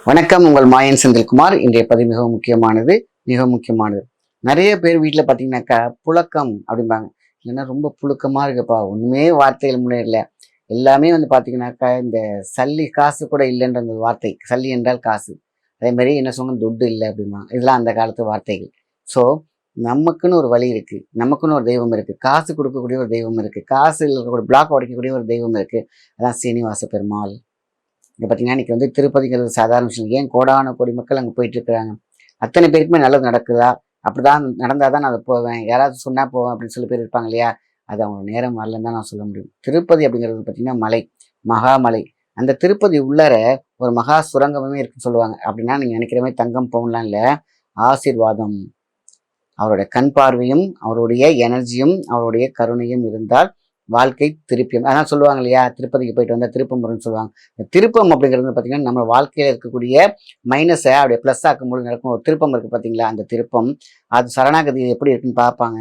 வணக்கம். உங்கள் மாயன் செந்தில்குமார். இன்றைய பதிவு மிக முக்கியமானது. நிறைய பேர் வீட்டில் பார்த்தீங்கன்னாக்கா புழக்கம் அப்படிம்பாங்க. இல்லைன்னா ரொம்ப புழுக்கமாக இருக்குப்பா, ஒன்றுமே வார்த்தைகள் முன்னேறல. எல்லாமே பார்த்தீங்கன்னாக்கா இந்த சல்லி காசு கூட இல்லைன்ற அந்த வார்த்தை. சல்லி என்றால் காசு. அதே மாதிரி என்ன சொன்னால் துட்டு இல்லை அப்படிம்பாங்க. இதெல்லாம் அந்த காலத்து வார்த்தைகள். ஸோ நமக்குன்னு ஒரு வழி இருக்குது, நமக்குன்னு ஒரு தெய்வம் இருக்குது, காசு கொடுக்கக்கூடிய ஒரு தெய்வம் இருக்குது, காசு இருக்கக்கூடிய பிளாக் உடைக்கக்கூடிய ஒரு தெய்வம் இருக்குது. அதான் சீனிவாச பெருமாள். இங்கே பார்த்தீங்கன்னா இன்றைக்கி திருப்பதிங்கிறது சாதாரண விஷயம். ஏன் கோடான கோடி மக்கள் அங்கே போயிட்டு இருக்கிறாங்க. அத்தனை பேருக்குமே நல்லது நடக்குதா? அப்படிதான் நடந்தால் தான் நான் அதை போவேன், யாராவது சொன்னால் போவேன் அப்படின்னு சொல்லி பேர் இருப்பாங்க இல்லையா? அது அவங்க நேரம் வரலன்னு தான் நான் சொல்ல முடியும். திருப்பதி அப்படிங்கிறது பார்த்தீங்கன்னா மலை, மகாமலை. அந்த திருப்பதி உள்ளர ஒரு மகா சுரங்கமே இருக்குன்னு சொல்லுவாங்க. அப்படின்னா நீங்கள் நினைக்கிற மாதிரி தங்கம் போகலாம் இல்லை, ஆசீர்வாதம், அவருடைய கண் பார்வையும் அவருடைய எனர்ஜியும் அவருடைய கருணையும் இருந்தால் வாழ்க்கை திருப்பியம். அதான் சொல்லுவாங்க இல்லையா, திருப்பதிக்கு போயிட்டு வந்தால் திருப்பம் வரும்னு சொல்லுவாங்க. இந்த திருப்பம் அப்படிங்கிறது பார்த்தீங்கன்னா நம்ம வாழ்க்கையில் இருக்கக்கூடிய மைனஸை அப்படியே ப்ளஸ் ஆக்கும்போது நடக்கும் ஒரு திருப்பம் இருக்குது பார்த்தீங்களா, அந்த திருப்பம் அது சரணாகதி எப்படி இருக்குன்னு பார்ப்பாங்க.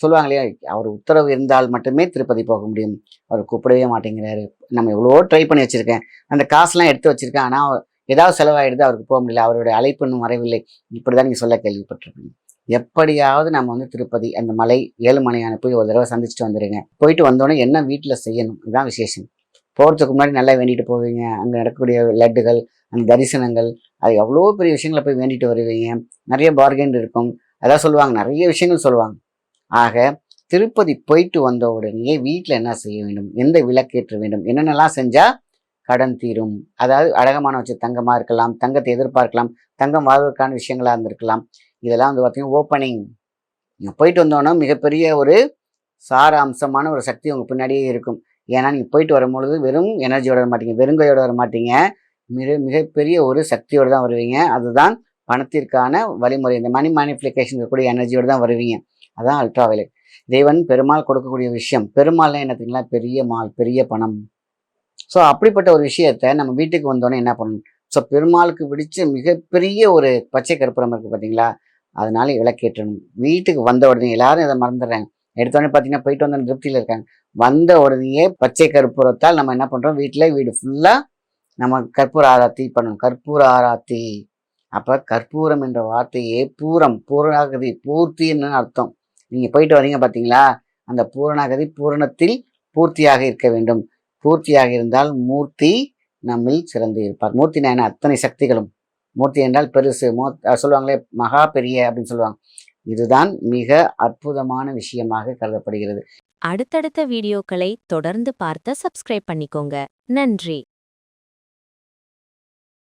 சொல்லுவாங்க இல்லையா, அவர் உத்தரவு இருந்தால் மட்டுமே திருப்பதி போக முடியும், அவர் கூப்பிடவே மாட்டேங்கிறாரு. நம்ம எவ்வளோ ட்ரை பண்ணி வச்சுருக்கேன், அந்த காசுலாம் எடுத்து வச்சுருக்கேன், ஆனால் ஏதாவது செலவாயிடுது, அவருக்கு போக முடியல, அவருடைய அழைப்பு இன்னும் வரவில்லை. இப்படி தான் நீங்கள் சொல்ல கேள்விப்பட்டிருப்பீங்க. எப்படியாவது நம்ம திருப்பதி அந்த மலை ஏழுமலையான போய் ஒரு தடவை சந்திச்சுட்டு வந்துடுங்க. போயிட்டு வந்தோடனே என்ன வீட்டில் செய்யணும், இதுதான் விசேஷம். போகிறதுக்கு முன்னாடி நல்லா வேண்டிட்டு போவீங்க. அங்கே நடக்கக்கூடிய லட்டுகள், அந்த தரிசனங்கள், அது எவ்வளோ பெரிய விஷயங்களை போய் வேண்டிட்டு வருவீங்க. நிறைய பார்கென் இருக்கும், அதான் சொல்லுவாங்க, நிறைய விஷயங்கள் சொல்லுவாங்க. ஆக திருப்பதி போயிட்டு வந்த உடனே வீட்டில் என்ன செய்ய வேண்டும், எந்த விளக்கேற்ற வேண்டும், என்னென்னலாம் செஞ்சால் கடன் தீரும். அதாவது அடகமான வச்சு தங்கமாக இருக்கலாம், தங்கத்தை எதிர்பார்க்கலாம், தங்கம் வாழ்வதற்கான விஷயங்களாக இருந்திருக்கலாம். இதெல்லாம் பார்த்தீங்கன்னா ஓப்பனிங். நீங்கள் போயிட்டு வந்தோன்னா மிகப்பெரிய ஒரு சார அம்சமான ஒரு சக்தி உங்கள் பின்னாடியே இருக்கும். ஏன்னா நீங்கள் போயிட்டு வரும்பொழுது வெறும் எனர்ஜியோட வர மாட்டீங்க, வெறுங்கையோட வர மாட்டீங்க, மிகப்பெரிய ஒரு சக்தியோடு தான் வருவீங்க. அதுதான் பணத்திற்கான வழிமுறை. இந்த மணி மேனிஃபிகேஷன் இருக்கக்கூடிய எனர்ஜியோடு தான் வருவீங்க. அதுதான் அல்ட்ரா வயலட். தேவன் பெருமாள் கொடுக்கக்கூடிய விஷயம். பெருமாள்னா என்ன தெரியுங்களா, பெரிய மால், பெரிய பணம். ஸோ அப்படிப்பட்ட ஒரு விஷயத்த நம்ம வீட்டுக்கு வந்தோடனே என்ன பண்ணணும்? ஸோ பெருமாளுக்கு பிடிச்ச மிகப்பெரிய ஒரு பச்சை கற்பூரம் இருக்குது பார்த்தீங்களா, அதனால விளக்கேற்றணும். வீட்டுக்கு வந்த உடனே எல்லாரும் இதை மறந்துடுறாங்க. எடுத்தோடனே பார்த்தீங்கன்னா போயிட்டு வந்த திருப்தியில் இருக்காங்க. வந்த உடனேயே பச்சை கற்பூரத்தால் நம்ம என்ன பண்ணுறோம், வீடு ஃபுல்லாக நம்ம கற்பூர ஆராத்தி பண்ணணும். கற்பூர ஆராத்தி. அப்போ கற்பூரம் என்ற வார்த்தையே பூரம், பூரணாகதி, பூர்த்தின்னு அர்த்தம். நீங்கள் போயிட்டு வரீங்க பார்த்தீங்களா, அந்த பூரணாகதி பூரணத்தில் பூர்த்தியாக இருக்க வேண்டும். பூர்த்தியாக இருந்தால் மூர்த்தி நம்மில் சிறந்து இருப்பார். மூர்த்தினா என்ன, அத்தனை சக்திகளும். மூர்த்தி என்றால் பெருசு, சொல்லுவாங்களே மகா பெரிய அப்படின்னு சொல்லுவாங்க. இதுதான் மிக அற்புதமான விஷயமாக கருதப்படுகிறது. அடுத்தடுத்த வீடியோக்களை தொடர்ந்து பார்த்து சப்ஸ்கிரைப் பண்ணிக்கோங்க. நன்றி.